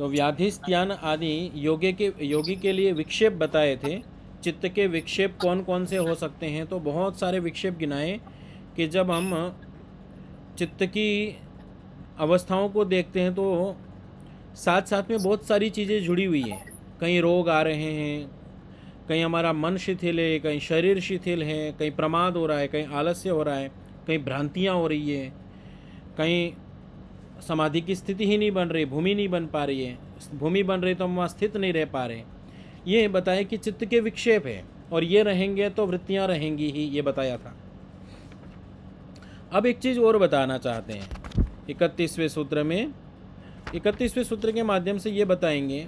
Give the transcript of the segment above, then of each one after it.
तो व्याधिस्त्यान आदि योगी के लिए विक्षेप बताए थे। चित्त के विक्षेप कौन कौन से हो सकते हैं, तो बहुत सारे विक्षेप गिनाए कि जब हम चित्त की अवस्थाओं को देखते हैं तो साथ साथ में बहुत सारी चीज़ें जुड़ी हुई हैं। कहीं रोग आ रहे हैं, कहीं हमारा मन शिथिल है, कहीं शरीर शिथिल है, कहीं प्रमाद हो रहा है, कहीं आलस्य हो रहा है, कहीं भ्रांतियाँ हो रही है, कहीं समाधि की स्थिति ही नहीं बन रही, भूमि नहीं बन पा रही है, भूमि बन रही तो हम वहाँ स्थित नहीं रह पा रहे। ये बताया कि चित्त के विक्षेप है और ये रहेंगे तो वृत्तियाँ रहेंगी ही, ये बताया था। अब एक चीज़ और बताना चाहते हैं 31वें सूत्र में। 31वें सूत्र के माध्यम से ये बताएंगे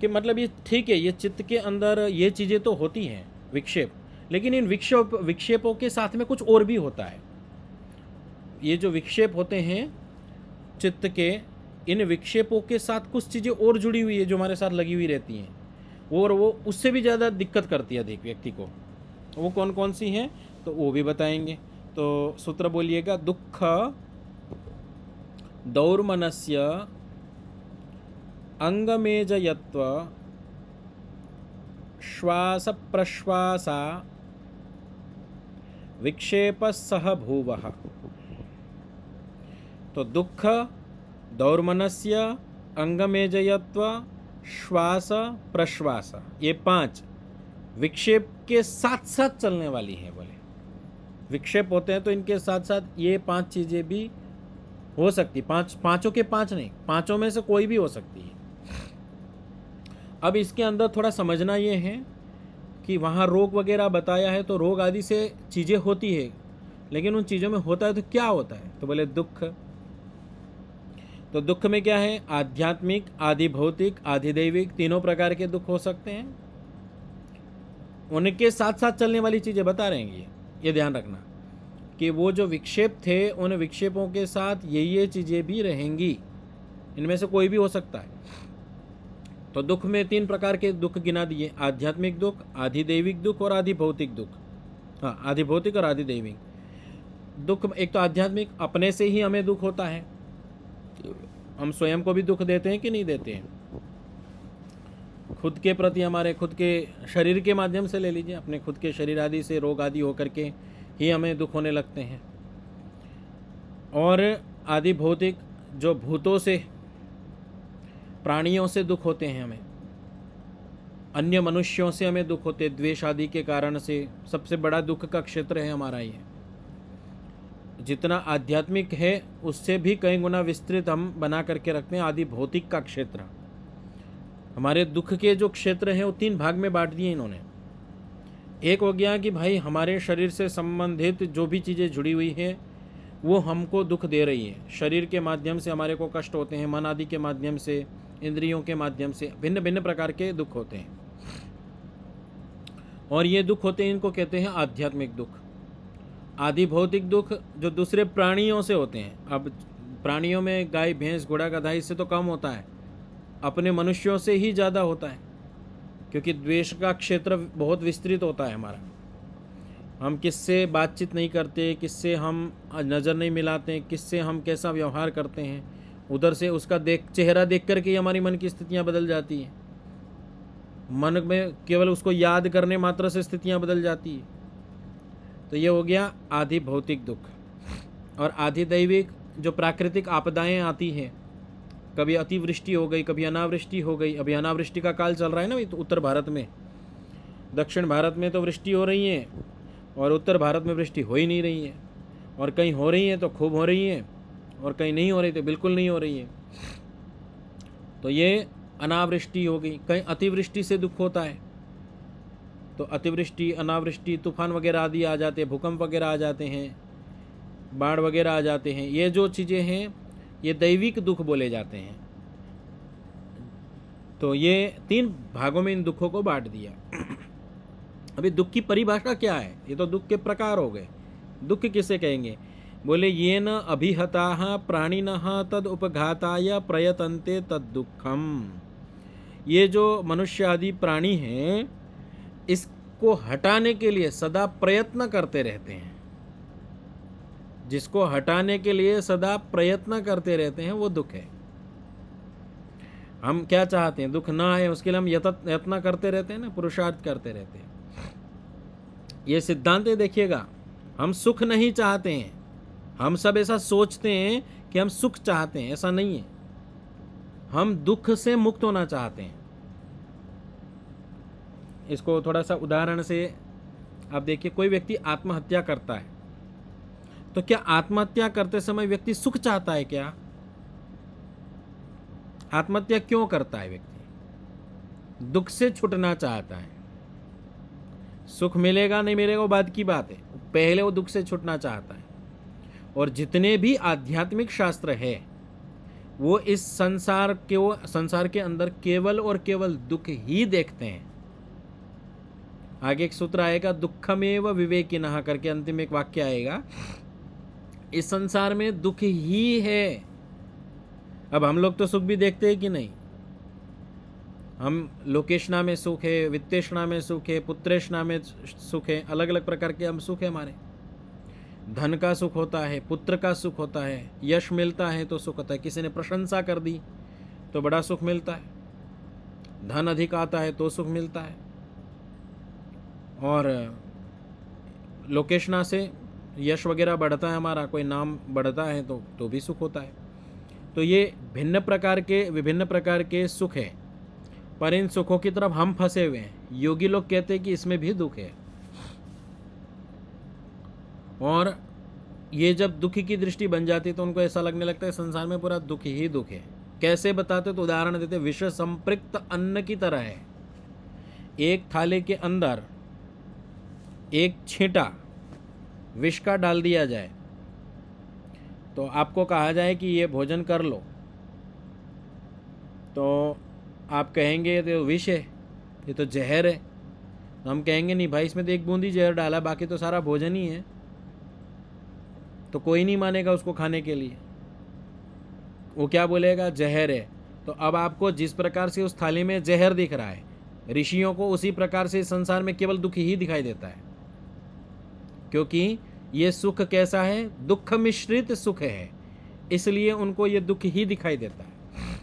कि मतलब ये ठीक है, ये चित्त के अंदर ये चीज़ें तो होती हैं विक्षेप, लेकिन इन विक्षेपों के साथ में कुछ और भी होता है। ये जो विक्षेप होते हैं चित्त के, इन विक्षेपों के साथ कुछ चीज़ें और जुड़ी हुई है जो हमारे साथ लगी हुई रहती हैं, और वो उससे भी ज़्यादा दिक्कत करती है अधिक व्यक्ति को। वो कौन कौन सी हैं तो वो भी बताएंगे। तो सूत्र बोलिएगा, दुख दौर्मनस्य अंगमेजयत्व श्वास प्रश्वासा विक्षेप सह भूवः। तो दुख दौर्मनस्य अंगमेजयत्व श्वास प्रश्वास, ये 5 विक्षेप के साथ साथ चलने वाली है। बोले विक्षेप होते हैं तो इनके साथ साथ ये 5 चीज़ें भी हो सकती, पांचों के 5 नहीं, 5 में से कोई भी हो सकती है। अब इसके अंदर थोड़ा समझना ये है कि वहाँ रोग वगैरह बताया है, तो रोग आदि से चीज़ें होती है, लेकिन उन चीज़ों में होता है तो क्या होता है, तो बोले दुख। तो दुख में क्या है, आध्यात्मिक, आदि भौतिक, आदि दैविक, तीनों प्रकार के दुख हो सकते हैं। उनके साथ साथ चलने वाली चीज़ें बता रहे हैं ये ध्यान रखना कि वो जो विक्षेप थे उन विक्षेपों के साथ ये चीज़ें भी रहेंगी, इनमें से कोई भी हो सकता है। तो दुख में 3 प्रकार के दुख गिना दिए, आध्यात्मिक दुख, आदि दैविक दुख और आदि भौतिक दुख। हाँ, आदि भौतिक और आदि दैविक दुख। एक तो आध्यात्मिक, अपने से ही हमें दुख होता है, हम स्वयं को भी दुख देते हैं कि नहीं देते हैं, खुद के प्रति, हमारे खुद के शरीर के माध्यम से ले लीजिए, अपने खुद के शरीर आदि से रोग आदि होकर के ही हमें दुख होने लगते हैं। और आदि भौतिक, जो भूतों से, प्राणियों से दुख होते हैं, हमें अन्य मनुष्यों से हमें दुख होते, द्वेष आदि के कारण से। सबसे बड़ा दुख का क्षेत्र है हमारा ये। जितना आध्यात्मिक है उससे भी कई गुना विस्तृत हम बना करके रखते हैं आदि भौतिक का क्षेत्र। हमारे दुख के जो क्षेत्र हैं वो 3 भाग में बांट दिए इन्होंने। एक हो गया कि भाई हमारे शरीर से संबंधित जो भी चीज़ें जुड़ी हुई हैं वो हमको दुख दे रही है, शरीर के माध्यम से हमारे को कष्ट होते हैं, मन आदि के माध्यम से, इंद्रियों के माध्यम से भिन्न भिन्न प्रकार के दुख होते हैं। और ये दुख होते हैं, इनको कहते हैं आध्यात्मिक दुख। आदि भौतिक दुख जो दूसरे प्राणियों से होते हैं, अब प्राणियों में गाय भैंस घोड़ा गधा इससे तो कम होता है, अपने मनुष्यों से ही ज़्यादा होता है, क्योंकि द्वेष का क्षेत्र बहुत विस्तृत होता है हमारा। हम किससे बातचीत नहीं करते, किससे हम नज़र नहीं मिलाते, किससे हम कैसा व्यवहार करते हैं, उधर से उसका चेहरा देख करके ही हमारी मन की स्थितियाँ बदल जाती हैं। मन में केवल उसको याद करने मात्र से स्थितियाँ बदल जाती है। तो ये हो गया आदि भौतिक दुख। और आदि दैविक, जो प्राकृतिक आपदाएं आती हैं, कभी अतिवृष्टि हो गई, कभी अनावृष्टि हो गई। अभी अनावृष्टि का काल चल रहा है ना, तो उत्तर भारत में, दक्षिण भारत में तो वृष्टि हो रही है और उत्तर भारत में वृष्टि हो ही नहीं रही है, और कहीं हो रही है तो खूब हो रही है और कहीं नहीं हो रही तो बिल्कुल नहीं हो रही है। तो ये अनावृष्टि हो गई। कहीं अतिवृष्टि से दुख होता है, तो अतिवृष्टि, अनावृष्टि, तूफान वगैरह आदि आ जाते हैं, भूकंप वगैरह आ जाते हैं, बाढ़ वगैरह आ जाते हैं। ये जो चीज़ें हैं ये दैविक दुख बोले जाते हैं। तो ये 3 भागों में इन दुखों को बांट दिया। अभी दुख की परिभाषा क्या है, ये तो दुख के प्रकार हो गए। दुख किसे कहेंगे, बोले ये न अभिहता प्राणिनः तद उपघाताय प्रयतन्ते तद दुखम। ये जो मनुष्य आदि प्राणी हैं इसको हटाने के लिए सदा प्रयत्न करते रहते हैं, जिसको हटाने के लिए सदा प्रयत्न करते रहते हैं वो दुख है। हम क्या चाहते हैं? दुख ना आए उसके लिए हम यत्न करते रहते हैं ना, पुरुषार्थ करते रहते हैं। ये सिद्धांत देखिएगा, हम सुख नहीं चाहते हैं। हम सब ऐसा सोचते हैं कि हम सुख चाहते हैं, ऐसा नहीं है। हम दुख से मुक्त होना चाहते हैं। इसको थोड़ा सा उदाहरण से आप देखिए, कोई व्यक्ति आत्महत्या करता है, तो क्या आत्महत्या करते समय व्यक्ति सुख चाहता है क्या? आत्महत्या क्यों करता है व्यक्ति? दुख से छूटना चाहता है। सुख मिलेगा नहीं मिलेगा वो बात की बात है, पहले वो दुख से छूटना चाहता है। और जितने भी आध्यात्मिक शास्त्र है वो इस संसार के अंदर केवल और केवल दुख ही देखते हैं। आगे एक सूत्र आएगा, दुखमेव विवेकिनः करके अंतिम एक वाक्य आएगा। इस संसार में दुख ही है। अब हम लोग तो सुख भी देखते हैं कि नहीं? हम लोकेशना में सुख है, वित्तेषणा में सुख है, पुत्रेषणा में सुख है, अलग अलग प्रकार के हम सुख है हमारे। धन का सुख होता है, पुत्र का सुख होता है, यश मिलता है तो सुख होता है, किसी ने प्रशंसा कर दी तो बड़ा सुख मिलता है, धन अधिक आता है तो सुख मिलता है, और लोकेशना से यश वगैरह बढ़ता है हमारा, कोई नाम बढ़ता है तो भी सुख होता है। तो ये विभिन्न प्रकार के सुख है, पर इन सुखों की तरफ हम फंसे हुए हैं। योगी लोग कहते हैं कि इसमें भी दुख है, और ये जब दुख की दृष्टि बन जाती है तो उनको ऐसा लगने लगता है संसार में पूरा दुख ही दुख है। कैसे बताते तो उदाहरण देते, विष संपृक्त अन्न की तरह है। एक थाली के अंदर एक छींटा विष का डाल दिया जाए तो आपको कहा जाए कि ये भोजन कर लो, तो आप कहेंगे ये तो विष है, ये तो जहर है। तो हम कहेंगे नहीं भाई, इसमें तो एक बूंदी जहर डाला, बाकी तो सारा भोजन ही है। तो कोई नहीं मानेगा उसको खाने के लिए, वो क्या बोलेगा? जहर है। तो अब आपको जिस प्रकार से उस थाली में जहर दिख रहा है, ऋषियों को उसी प्रकार से इस संसार में केवल दुख ही दिखाई देता है, क्योंकि ये सुख कैसा है? दुख मिश्रित सुख है, इसलिए उनको ये दुख ही दिखाई देता है।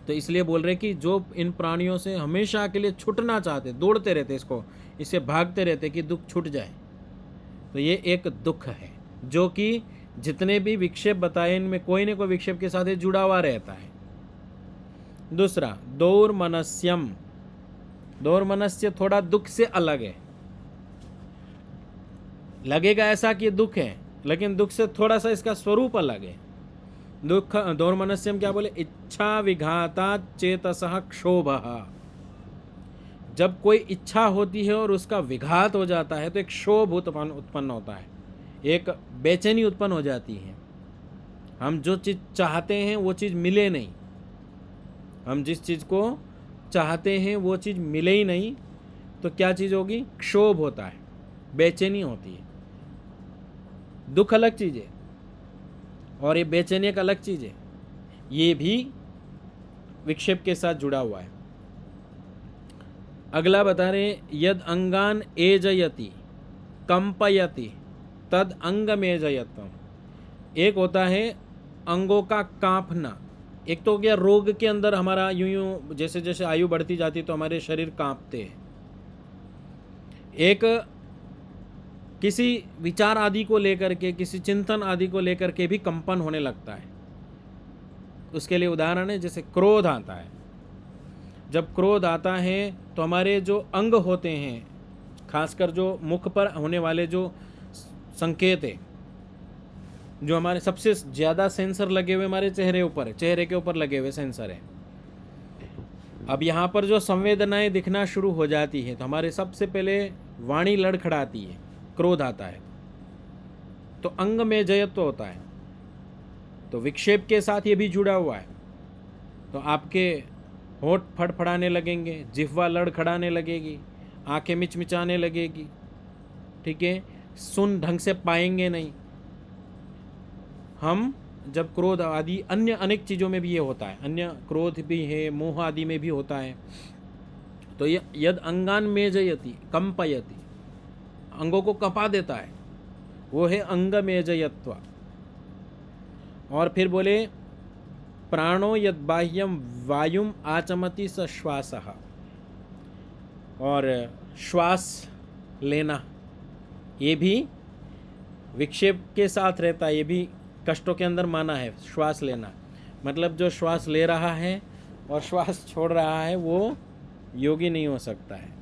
तो इसलिए बोल रहे कि जो इन प्राणियों से हमेशा के लिए छूटना चाहते, दौड़ते रहते, इससे भागते रहते कि दुख छूट जाए, तो ये एक दुख है जो कि जितने भी विक्षेप बताए इनमें कोई न कोई विक्षेप के साथ जुड़ा हुआ रहता है। दूसरा दौर्मनस्यम। दौर्मनस्य थोड़ा दुख से अलग है। लगेगा ऐसा कि दुख है, लेकिन दुख से थोड़ा सा इसका स्वरूप अलग है। दुख दौर्मनस्यम क्या बोले? इच्छा विघाता चेतसः क्षोभः। जब कोई इच्छा होती है और उसका विघात हो जाता है तो एक क्षोभ उत्पन्न होता है, एक बेचैनी उत्पन्न हो जाती है। हम जो चीज़ चाहते हैं वो चीज़ मिले नहीं, हम जिस चीज़ को चाहते हैं वो चीज़ मिले ही नहीं, तो क्या चीज़ होगी? क्षोभ होता है, बेचैनी होती है। दुख अलग चीज़ है और ये बेचैनी एक अलग चीज़ है, ये भी विक्षेप के साथ जुड़ा हुआ है। अगला बता रहे, यद अंगान एजयति कंपयति तद अंग में जयत्वम। एक होता है अंगों का कांपना। एक तो हो गया रोग के अंदर हमारा यूं जैसे जैसे आयु बढ़ती जाती तो हमारे शरीर कांपते हैं। एक किसी विचार आदि को लेकर के, किसी चिंतन आदि को लेकर के भी कंपन होने लगता है। उसके लिए उदाहरण है, जैसे क्रोध आता है। जब क्रोध आता है तो हमारे जो अंग होते हैं, खासकर जो मुख पर होने वाले जो संकेत है, जो हमारे सबसे ज़्यादा सेंसर लगे हुए हमारे चेहरे ऊपर है, चेहरे के ऊपर लगे हुए सेंसर है। अब यहाँ पर जो संवेदनाएं दिखना शुरू हो जाती है तो हमारे सबसे पहले वाणी लड़खड़ाती है, क्रोध आता है, तो अंग में जयत्व होता है। तो विक्षेप के साथ ये भी जुड़ा हुआ है। तो आपके होठ फड़फड़ाने लगेंगे, जिह्वा लड़खड़ाने लगेगी, आंखें मिचमिचाने लगेगी, ठीक है, सुन ढंग से पाएंगे नहीं। हम जब क्रोध आदि अन्य अनेक चीज़ों में भी ये होता है, अन्य क्रोध भी है, मोह आदि में भी होता है। तो ये यद अंगान में जयति कंपयति, अंगों को कंपा देता है, वो है अंग में जयत्व। और फिर बोले प्राणो यद बाह्यम वायुम आचमति स श्वासः, और श्वास लेना ये भी विक्षेप के साथ रहता है, ये भी कष्टों के अंदर माना है। श्वास लेना मतलब जो श्वास ले रहा है और श्वास छोड़ रहा है वो योगी नहीं हो सकता है।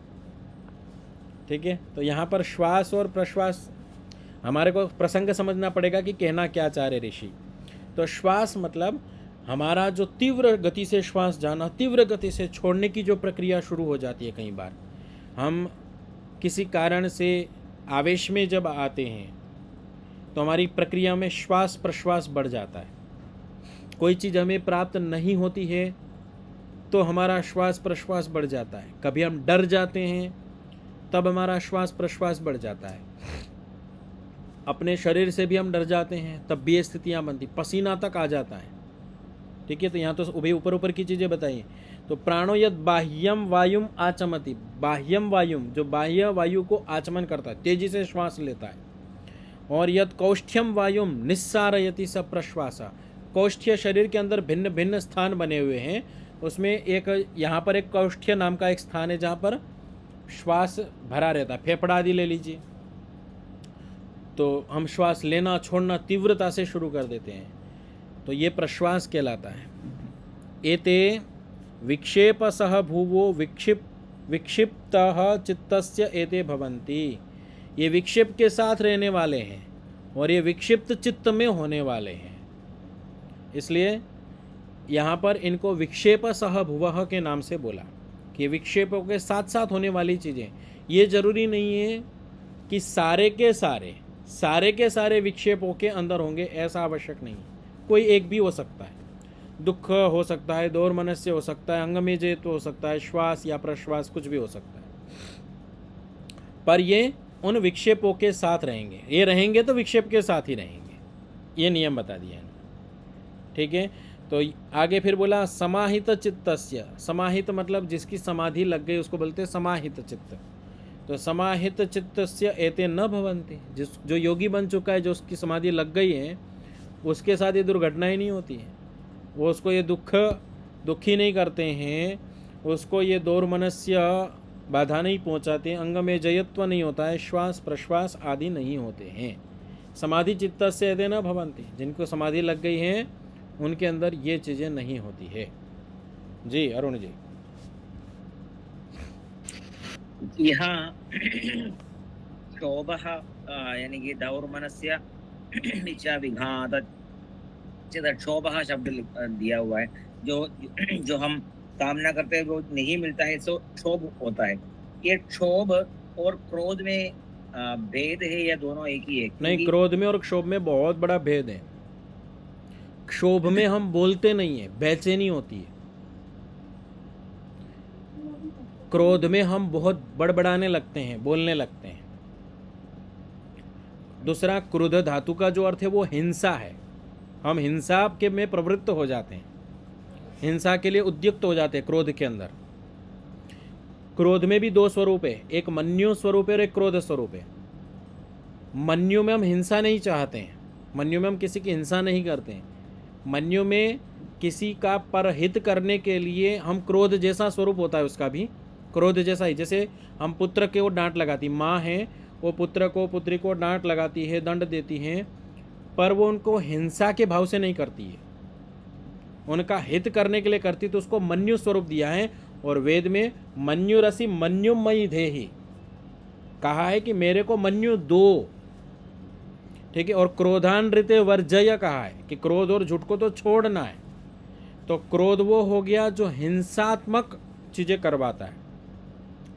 ठीक है, तो यहाँ पर श्वास और प्रश्वास हमारे को प्रसंग समझना पड़ेगा कि कहना क्या चाह रहे ऋषि। तो श्वास मतलब हमारा जो तीव्र गति से श्वास जाना, तीव्र गति से छोड़ने की जो प्रक्रिया शुरू हो जाती है। कई बार हम किसी कारण से आवेश में जब आते हैं तो हमारी प्रक्रिया में श्वास प्रश्वास बढ़ जाता है। कोई चीज़ हमें प्राप्त नहीं होती है तो हमारा श्वास प्रश्वास बढ़ जाता है। कभी हम डर जाते हैं तब हमारा श्वास प्रश्वास बढ़ जाता है। अपने शरीर से भी हम डर जाते हैं तब भी ये स्थितियाँ बनती, पसीना तक आ जाता है। ठीक है, तो यहाँ तो अभी ऊपर ऊपर की चीज़ें बताइए। तो प्राणो यद बाह्यम वायुम आचमति, बाह्यम वायुम जो बाह्य वायु को आचमन करता है, तेजी से श्वास लेता है। और यद कौष्ठ्यम वायुम निस्सारयति स प्रश्वासा, कौष्ठ्य शरीर के अंदर भिन्न भिन्न स्थान बने हुए हैं, उसमें एक यहाँ पर एक कौष्ठ्य नाम का एक स्थान है जहाँ पर श्वास भरा रहता है। फेफड़ा आदि ले लीजिए, तो हम श्वास लेना छोड़ना तीव्रता से शुरू कर देते हैं, तो ये प्रश्वास कहलाता है। एते विक्षेपसह भुवो विक्षिप्तः चित्तस्य एते भवन्ति, ये विक्षेप के साथ रहने वाले हैं और ये विक्षिप्त चित्त में होने वाले हैं। इसलिए यहाँ पर इनको विक्षेपसह भुवः के नाम से बोला कि विक्षेपों के साथ साथ होने वाली चीज़ें। ये जरूरी नहीं है कि सारे के सारे विक्षेपों के अंदर होंगे, ऐसा आवश्यक नहीं है। कोई एक भी हो सकता है, दुख हो सकता है, दोर्मनस्य हो सकता है, अंगमेजेत हो सकता है, श्वास या प्रश्वास कुछ भी हो सकता है, पर ये उन विक्षेपों के साथ रहेंगे। ये रहेंगे तो विक्षेप के साथ ही रहेंगे, ये नियम बता दिया है। ठीक है, तो आगे फिर बोला समाहित चित्तस्य, समाहित मतलब जिसकी समाधि लग गई उसको बोलते हैं समाहित चित्त। तो समाहित चित्तस्य एते न भवन्ति, जो योगी बन चुका है, जो उसकी समाधि लग गई है, उसके साथ ये दुर्घटनाएं नहीं होती है। वो उसको ये दुखी नहीं करते हैं, उसको ये दोर्मनस्य बाधा नहीं पहुंचाते, अंग में जयत्व नहीं होता है, श्वास प्रश्वास आदि नहीं होते हैं। समाधि चित्तस्य एते न भवन्ति, जिनको समाधि लग गई है उनके अंदर ये चीज़ें नहीं होती है। जी अरुण जी। यहाँ क्षोभः यानी कि दौर्मनस्य इच्छा विघात क्षोभः शब्द दिया हुआ है। जो हम कामना करते हैं वो नहीं मिलता है, तो क्षोभ होता है। ये क्षोभ और क्रोध में भेद है या दोनों एक ही है? नहीं, क्रोध में और क्षोभ में बहुत बड़ा भेद है। क्षोभ में हम बोलते नहीं है, बेचैनी होती है। क्रोध में हम बहुत बड़बड़ाने लगते हैं, बोलने लगते हैं। दूसरा, क्रोध धातु का जो अर्थ है वो हिंसा है। हम हिंसा के में प्रवृत्त हो जाते हैं, हिंसा के लिए उद्युक्त हो जाते हैं क्रोध के अंदर। क्रोध में भी दो स्वरूप है, एक मन्यु स्वरूप है और एक क्रोध स्वरूप है। मन्यु में हम हिंसा नहीं चाहते हैं, मन्यु में हम किसी की हिंसा नहीं करते हैं। मन्यु में किसी का परहित करने के लिए हम क्रोध जैसा स्वरूप होता है उसका भी, क्रोध जैसा ही। जैसे हम पुत्र के वो डांट लगाती, माँ है वो पुत्र को पुत्री को डांट लगाती है, दंड देती हैं, पर वो उनको हिंसा के भाव से नहीं करती है, उनका हित करने के लिए करती, तो उसको मन्यु स्वरूप दिया है। और वेद में मन्युरसि मन्युमयि देहि कहा है कि मेरे को मन्यु दो। ठीक है, और क्रोधान्विते वर्जय कहा है कि क्रोध और झूठ को तो छोड़ना है। तो क्रोध वो हो गया जो हिंसात्मक चीजें करवाता है,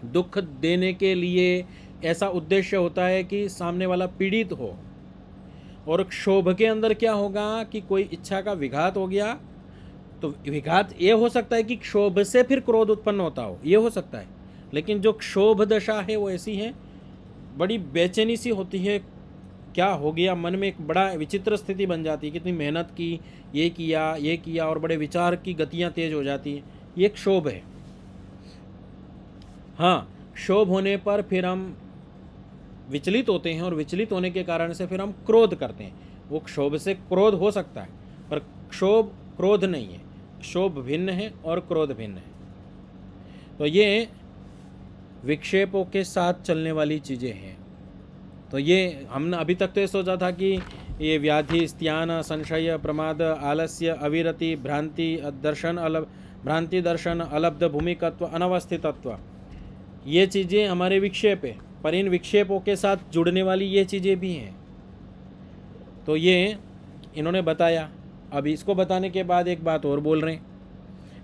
दुख देने के लिए ऐसा उद्देश्य होता है कि सामने वाला पीड़ित हो। और क्षोभ के अंदर क्या होगा कि कोई इच्छा का विघात हो गया, तो विघात ये हो सकता है कि क्षोभ से फिर क्रोध उत्पन्न होता हो, ये हो सकता है। लेकिन जो क्षोभ दशा है वो ऐसी है, बड़ी बेचैनी सी होती है, क्या हो गया, मन में एक बड़ा विचित्र स्थिति बन जाती है, कितनी मेहनत की, ये किया और बड़े विचार की गतियां तेज हो जाती है, ये क्षोभ है। हाँ, क्षोभ होने पर फिर हम विचलित होते हैं और विचलित होने के कारण से फिर हम क्रोध करते हैं। वो क्षोभ से क्रोध हो सकता है, पर क्षोभ क्रोध नहीं है। क्षोभ भिन्न है और क्रोध भिन्न है। तो ये विक्षेपों के साथ चलने वाली चीज़ें हैं। तो ये हमने अभी तक तो ये सोचा था कि ये व्याधि, स्त्यान, संशय, प्रमाद, आलस्य, अविरति, भ्रांति दर्शन, अलब्ध भूमिकत्व, अनवस्थितत्व, ये चीज़ें हमारे विक्षेप है। पर इन विक्षेपों के साथ जुड़ने वाली ये चीज़ें भी हैं। तो ये इन्होंने बताया। अब इसको बताने के बाद एक बात और बोल रहे हैं,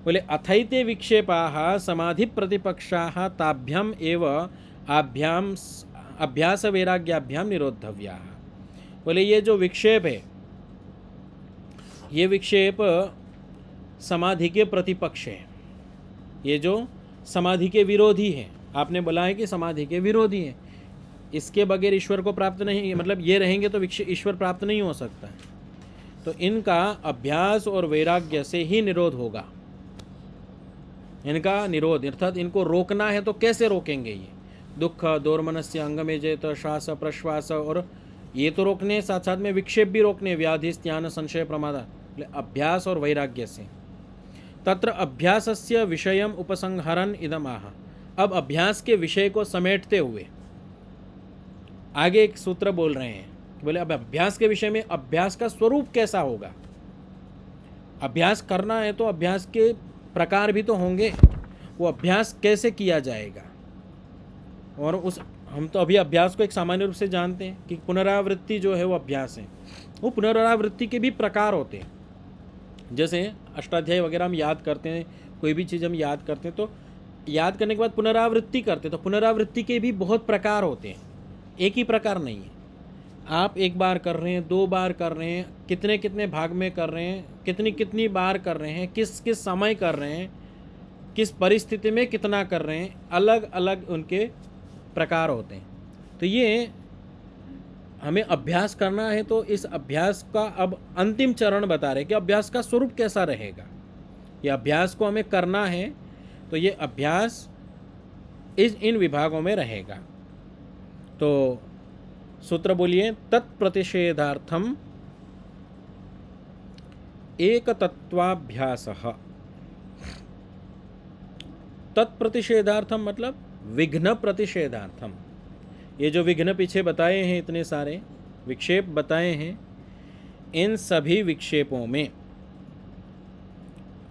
बोले अथैते विक्षेपाः समाधि प्रतिपक्षाः ताभ्याम एव अभ्यास वैराग्याभ्याम निरोधव्याः। बोले ये जो विक्षेप है, ये विक्षेप समाधि के प्रतिपक्ष है। ये जो समाधि के विरोधी है, आपने बोला है कि समाधि के विरोधी है। इसके बगैर ईश्वर को प्राप्त नहीं, मतलब ये रहेंगे तो ईश्वर प्राप्त नहीं हो सकता है। तो इनका अभ्यास और वैराग्य से ही निरोध होगा। इनका निरोध अर्थात इनको रोकना है तो कैसे रोकेंगे? ये दुख, दोर्मनस्य, अंगमेजेत, श्वास प्रश्वास, और ये तो रोकने, साथ साथ में विक्षेप भी रोकने, व्याधि, स्त्यान, संशय, प्रमाद, अभ्यास और वैराग्य से। तत्र अभ्यासस्य विषयम उपसंहरन् इदम आह। अब अभ्यास के विषय को समेटते हुए आगे एक सूत्र बोल रहे हैं। बोले अब अभ्यास के विषय में अभ्यास का स्वरूप कैसा होगा? अभ्यास करना है तो अभ्यास के प्रकार भी तो होंगे। वो अभ्यास कैसे किया जाएगा? और उस हम तो अभी अभ्यास को एक सामान्य रूप से जानते हैं कि पुनरावृत्ति जो है वो अभ्यास है। वो पुनरावृत्ति के भी प्रकार होते हैं। जैसे अष्टाध्याय वगैरह हम याद करते हैं, कोई भी चीज़ हम याद करते हैं तो याद करने के बाद पुनरावृत्ति करते हैं, तो पुनरावृत्ति के भी बहुत प्रकार होते हैं, एक ही प्रकार नहीं है। आप एक बार कर रहे हैं, 2 बार कर रहे हैं, कितने कितने भाग में कर रहे हैं, कितनी कितनी बार कर रहे हैं, किस किस समय कर रहे हैं, किस परिस्थिति में कितना कर रहे हैं, अलग अलग उनके प्रकार होते हैं। तो ये हमें अभ्यास करना है तो इस अभ्यास का अब अंतिम चरण बता रहे कि अभ्यास का स्वरूप कैसा रहेगा। ये अभ्यास को हमें करना है तो ये अभ्यास इन विभागों में रहेगा। तो सूत्र बोलिए, तत्प्रतिषेधार्थम एकतत्वाभ्यासः। तत्प्रतिषेधार्थम मतलब विघ्न प्रतिषेधार्थम। ये जो विघ्न पीछे बताए हैं, इतने सारे विक्षेप बताए हैं, इन सभी विक्षेपों में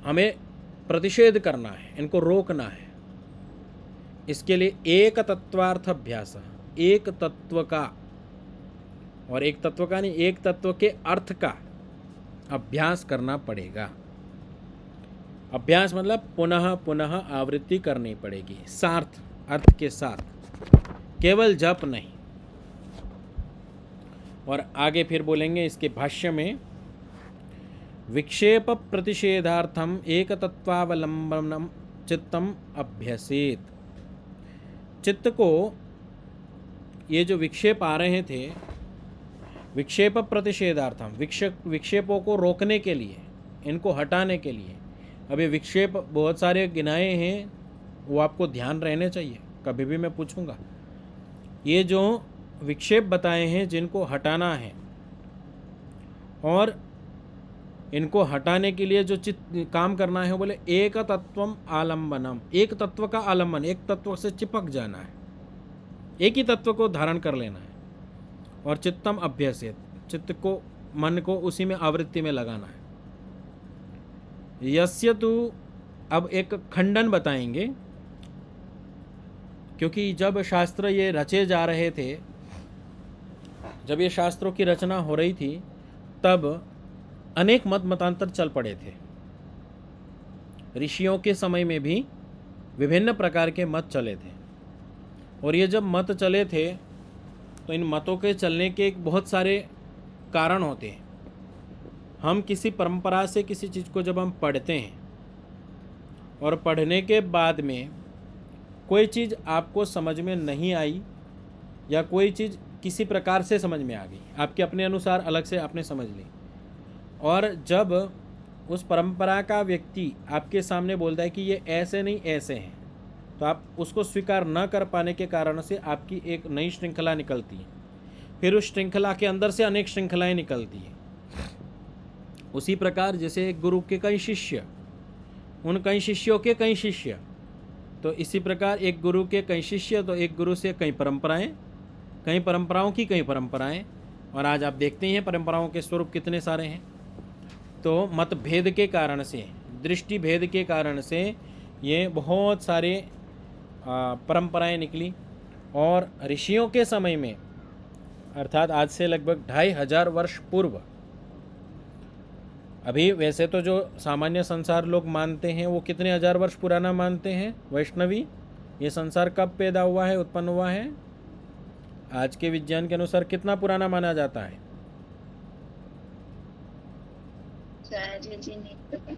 हमें प्रतिषेध करना है, इनको रोकना है। इसके लिए एक तत्वार्थ अभ्यास, एक तत्व का, और एक तत्व का नहीं, एक तत्व के अर्थ का अभ्यास करना पड़ेगा। अभ्यास मतलब पुनः पुनः आवृत्ति करनी पड़ेगी, सार्थ अर्थ के साथ, केवल जप नहीं। और आगे फिर बोलेंगे इसके भाष्य में, विक्षेप प्रतिषेधार्थम एक तत्वावलंबनम चित्तम अभ्यसेत। चित्त को ये जो विक्षेप आ रहे थे, विक्षेप प्रतिषेधार्थम, विक्षेपों को रोकने के लिए, इनको हटाने के लिए। अभी विक्षेप बहुत सारे गिनाए हैं, वो आपको ध्यान रहने चाहिए, कभी भी मैं पूछूंगा। ये जो विक्षेप बताए हैं जिनको हटाना है, और इनको हटाने के लिए जो काम करना है, बोले एक तत्वम आलम्बनम, एक तत्व का आलम्बन, एक तत्व से चिपक जाना है, एक ही तत्व को धारण कर लेना है। और चित्तम अभ्यसेत, चित्त को, मन को उसी में आवृत्ति में लगाना है। यस्य तु, अब एक खंडन बताएंगे, क्योंकि जब शास्त्र ये रचे जा रहे थे, जब ये शास्त्रों की रचना हो रही थी, तब अनेक मतांतर चल पड़े थे। ऋषियों के समय में भी विभिन्न प्रकार के मत चले थे। और ये जब मत चले थे तो इन मतों के चलने के बहुत सारे कारण होते हैं। हम किसी परंपरा से किसी चीज़ को जब हम पढ़ते हैं, और पढ़ने के बाद में कोई चीज़ आपको समझ में नहीं आई, या कोई चीज़ किसी प्रकार से समझ में आ गई, आपके अपने अनुसार अलग से आपने समझ ली, और जब उस परंपरा का व्यक्ति आपके सामने बोलता है कि ये ऐसे नहीं ऐसे हैं, तो आप उसको स्वीकार न कर पाने के कारण से आपकी एक नई श्रृंखला निकलती है। फिर उस श्रृंखला के अंदर से अनेक श्रृंखलाएं निकलती हैं। उसी प्रकार जैसे एक गुरु के कई शिष्य, उन कई शिष्यों के कई शिष्य, तो इसी प्रकार एक गुरु के कई शिष्य, तो एक गुरु से कई परंपराएं, कई परंपराओं की कई परंपराएं। और आज आप देखते हैं परंपराओं के स्वरूप कितने सारे हैं। तो मतभेद के कारण से, दृष्टि भेद के कारण से ये बहुत सारे परंपराएं निकली। और ऋषियों के समय में, अर्थात आज से लगभग 2500 वर्ष पूर्व, अभी वैसे तो जो सामान्य संसार लोग मानते हैं वो कितने हजार वर्ष पुराना मानते हैं वैष्णवी। ये संसार कब पैदा हुआ है, उत्पन्न हुआ है, आज के विज्ञान के अनुसार कितना पुराना माना जाता है? जी नहीं पता।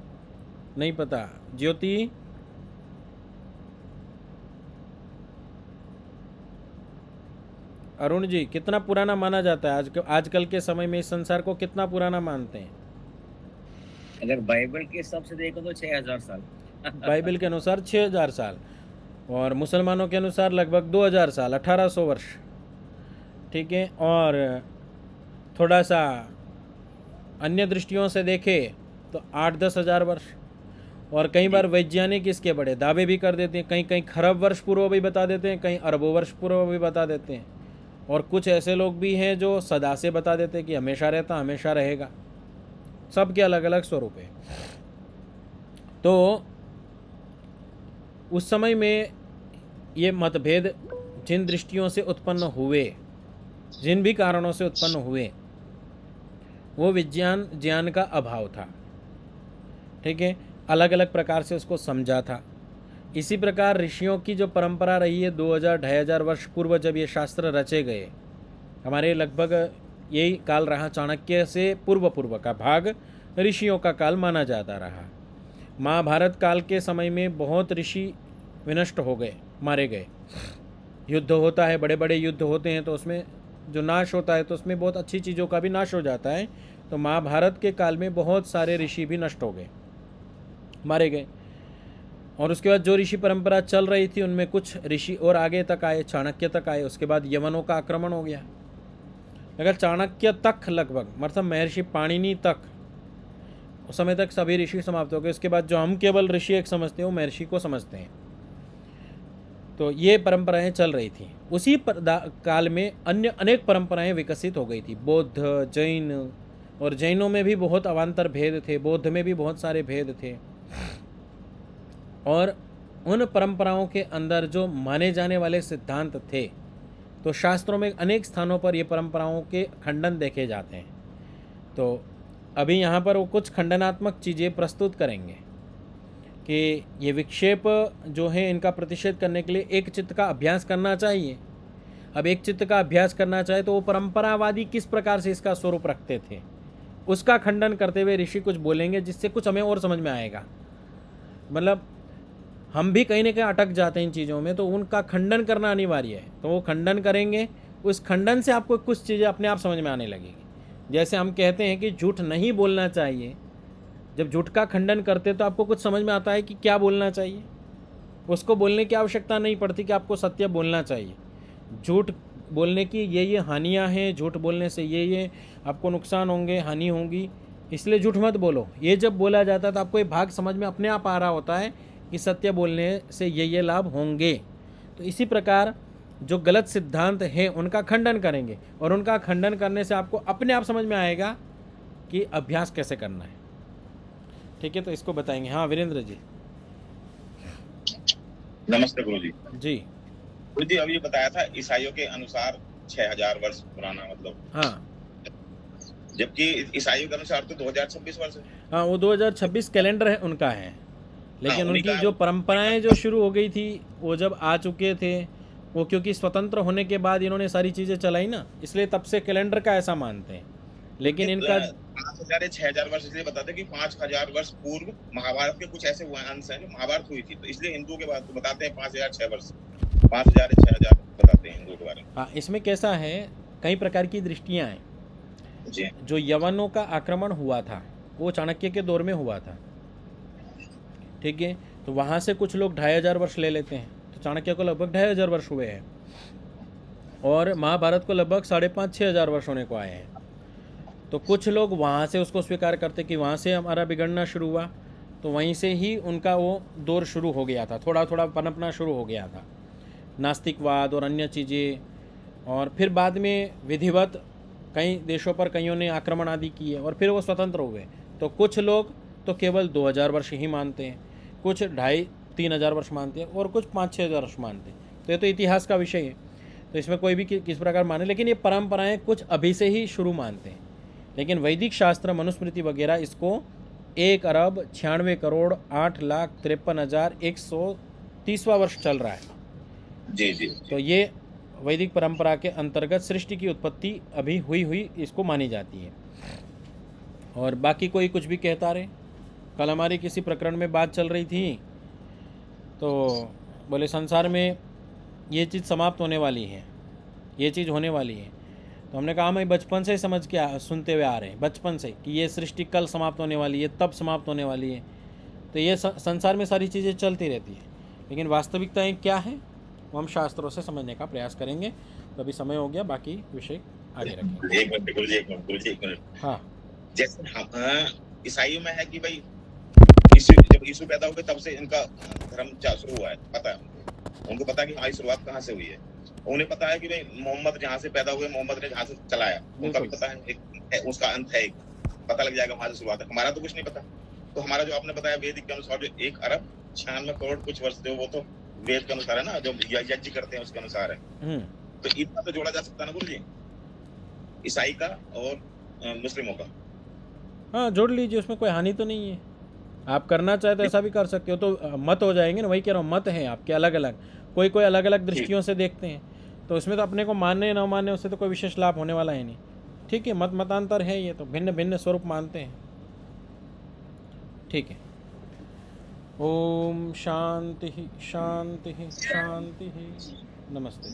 नहीं पता। ज्योति, अरुण जी, कितना पुराना माना जाता है आजकल के समय में? इस संसार को कितना पुराना मानते हैं? अगर बाइबल के हिसाब से देखो तो 6000 साल। बाइबल के अनुसार 6000 साल, और मुसलमानों के अनुसार लगभग 2000 साल, 1800 वर्ष। ठीक है। और थोड़ा सा अन्य दृष्टियों से देखें तो 8-10 हज़ार वर्ष। और कई बार वैज्ञानिक इसके बड़े दावे भी कर देते हैं, कहीं कहीं खरब वर्ष पूर्व भी बता देते हैं, कहीं अरबों वर्ष पूर्व भी बता देते हैं। और कुछ ऐसे लोग भी हैं जो सदा से बता देते हैं कि हमेशा रहता, हमेशा रहेगा। सबके अलग अलग स्वरूप है। तो उस समय में ये मतभेद जिन दृष्टियों से उत्पन्न हुए, जिन भी कारणों से उत्पन्न हुए, वो विज्ञान ज्ञान का अभाव था। ठीक है। अलग अलग प्रकार से उसको समझा था। इसी प्रकार ऋषियों की जो परंपरा रही है 2000-2500 वर्ष पूर्व, जब ये शास्त्र रचे गए, हमारे लगभग यही काल रहा। चाणक्य से पूर्व का भाग ऋषियों का काल माना जाता रहा। महाभारत काल के समय में बहुत ऋषि विनष्ट हो गए, मारे गए। युद्ध होता है, बड़े बड़े युद्ध होते हैं, तो उसमें जो नाश होता है तो उसमें बहुत अच्छी चीज़ों का भी नाश हो जाता है। तो महाभारत के काल में बहुत सारे ऋषि भी नष्ट हो गए, मारे गए। और उसके बाद जो ऋषि परंपरा चल रही थी उनमें कुछ ऋषि और आगे तक आए, चाणक्य तक आए। उसके बाद यवनों का आक्रमण हो गया। अगर चाणक्य तक लगभग, मतलब महर्षि पाणिनि तक, उस समय तक सभी ऋषि समाप्त हो गए। उसके बाद जो हम केवल ऋषि एक समझते हैं वो महर्षि को समझते हैं। तो ये परंपराएं चल रही थी। उसी काल में अन्य अनेक परंपराएं विकसित हो गई थी, बौद्ध, जैन। और जैनों में भी बहुत अवान्तर भेद थे, बौद्ध में भी बहुत सारे भेद थे। और उन परंपराओं के अंदर जो माने जाने वाले सिद्धांत थे, तो शास्त्रों में अनेक स्थानों पर ये परंपराओं के खंडन देखे जाते हैं। तो अभी यहाँ पर वो कुछ खंडनात्मक चीज़ें प्रस्तुत करेंगे कि ये विक्षेप जो है इनका प्रतिषेध करने के लिए एक चित्त का अभ्यास करना चाहिए। अब एक चित्त का अभ्यास करना चाहे तो वो परंपरावादी किस प्रकार से इसका स्वरूप रखते थे, उसका खंडन करते हुए ऋषि कुछ बोलेंगे, जिससे कुछ हमें और समझ में आएगा। मतलब हम भी कहीं ना कहीं अटक जाते हैं इन चीज़ों में, तो उनका खंडन करना अनिवार्य है। तो वो खंडन करेंगे, उस खंडन से आपको कुछ चीज़ें अपने आप समझ में आने लगेगी। जैसे हम कहते हैं कि झूठ नहीं बोलना चाहिए, जब झूठ का खंडन करते तो आपको कुछ समझ में आता है कि क्या बोलना चाहिए। उसको बोलने की आवश्यकता नहीं पड़ती कि आपको सत्य बोलना चाहिए। झूठ बोलने की ये हानियाँ हैं, झूठ बोलने से ये आपको नुकसान होंगे, हानि होंगी, इसलिए झूठ मत बोलो। ये जब बोला जाता है तो आपको ये भाग समझ में अपने आप आ रहा होता है कि सत्य बोलने से ये लाभ होंगे। तो इसी प्रकार जो गलत सिद्धांत हैं उनका खंडन करेंगे, और उनका खंडन करने से आपको अपने आप समझ में आएगा कि अभ्यास कैसे करना है। ठीक है, तो इसको बताएंगे। हाँ वीरेंद्र जी। नमस्ते गुरु जी। जी गुरु जी, अब ये बताया था ईसाइयों के अनुसार 6000 वर्ष पुराना, मतलब हाँ, जबकि ईसाइयों के अनुसार तो 2026 वर्ष है। हाँ वो 2026 कैलेंडर है उनका है, लेकिन हाँ, उनकी उन्हीं जो का। परंपराएं जो शुरू हो गई थी वो जब आ चुके थे, वो क्योंकि स्वतंत्र होने के बाद इन्होंने सारी चीज़ें चलाई ना, इसलिए तब से कैलेंडर का ऐसा मानते हैं। लेकिन इनका 5000 या 6000 वर्ष इसलिए बताते हैं कि 5000 वर्ष पूर्व महाभारत के कुछ ऐसे अंश हैं जो महाभारत हुई थी, तो इसलिए हिंदुओं के बाद बताते हैं 5006 वर्ष, 5000 या 6000 बताते हैं हिंदुओं के बारे में। हाँ, इसमें कैसा है, कई प्रकार की दृष्टियाँ हैं। जी। जो यवनों का आक्रमण हुआ था वो चाणक्य के दौर में हुआ था। ठीक है, तो वहाँ से कुछ लोग 2500 वर्ष ले लेते हैं, तो चाणक्य को लगभग 2500 वर्ष हुए हैं, और महाभारत को लगभग 5,500-6,000 वर्ष होने को आए हैं। तो कुछ लोग वहाँ से उसको स्वीकार करते कि वहाँ से हमारा बिगड़ना शुरू हुआ, तो वहीं से ही उनका वो दौर शुरू हो गया था, थोड़ा थोड़ा पनपना शुरू हो गया था, नास्तिकवाद और अन्य चीज़ें। और फिर बाद में विधिवत कई देशों पर कईयों ने आक्रमण आदि किए और फिर वो स्वतंत्र हुए। तो कुछ लोग तो केवल 2000 वर्ष ही मानते हैं, कुछ 2500-3000 हजार वर्ष मानते हैं और कुछ 5-6 हजार वर्ष मानते हैं। तो ये तो इतिहास का विषय है, तो इसमें कोई भी किस प्रकार माने, लेकिन ये परंपराएं कुछ अभी से ही शुरू मानते हैं। लेकिन वैदिक शास्त्र, मनुस्मृति वगैरह इसको 1,96,68,53,130वां वर्ष चल रहा है। जी जी। तो ये वैदिक परंपरा के अंतर्गत सृष्टि की उत्पत्ति अभी हुई इसको मानी जाती है। और बाकी कोई कुछ भी कहता रहे। कल हमारी किसी प्रकरण में बात चल रही थी, तो बोले संसार में ये चीज़ समाप्त होने वाली है, ये चीज़ होने वाली है। तो हमने कहा मैं बचपन से समझ के सुनते हुए आ रहे हैं, बचपन से, कि ये सृष्टि कल समाप्त होने वाली है, तब समाप्त होने वाली है। तो ये संसार में सारी चीज़ें चलती रहती है, लेकिन वास्तविकताएं क्या हैं वो हम शास्त्रों से समझने का प्रयास करेंगे। तो अभी समय हो गया, बाकी विषय आगे रखेंगे। एक मिनट गुरुजी, एक मिनट। हाँ, जैसे हम ईसाइयों में है कि भाई जब यीशु पैदा हुए तब से इनका धर्म शुरू हुआ है, पता है उनको पता है कि हमारी शुरुआत कहाँ से हुई है। उन्हें पता है कि भाई मोहम्मद जहाँ से पैदा हुए, मोहम्मद ने जहाँ से चलाया, उनका भी पता है उसका अंत है, पता लग जाएगा वहां से शुरुआत है। हमारा तो कुछ नहीं पता। तो हमारा जो आपने बताया वेदिक के अनुसार जो 1,96,96,00,000 कुछ वर्ष जो वो तो वेद के अनुसार है ना, जो यज्ञ करते हैं उसके अनुसार है। तो इतना तो जोड़ा जा सकता है ना गुरु जी, ईसाई का और मुस्लिमों का। हाँ जोड़ लीजिए, उसमें कोई हानि तो नहीं है। आप करना चाहे तो ऐसा भी कर सकते हो, तो मत हो जाएंगे ना। वही कह रहा हूँ, मत हैं आपके अलग अलग, कोई अलग अलग दृष्टियों से देखते हैं, तो उसमें तो अपने को मानने न मानने उससे तो कोई विशेष लाभ होने वाला है नहीं। ठीक है, मतांतर है, ये तो भिन्न भिन्न स्वरूप मानते हैं। ठीक है। ओम शांति शांति शांति। नमस्ते।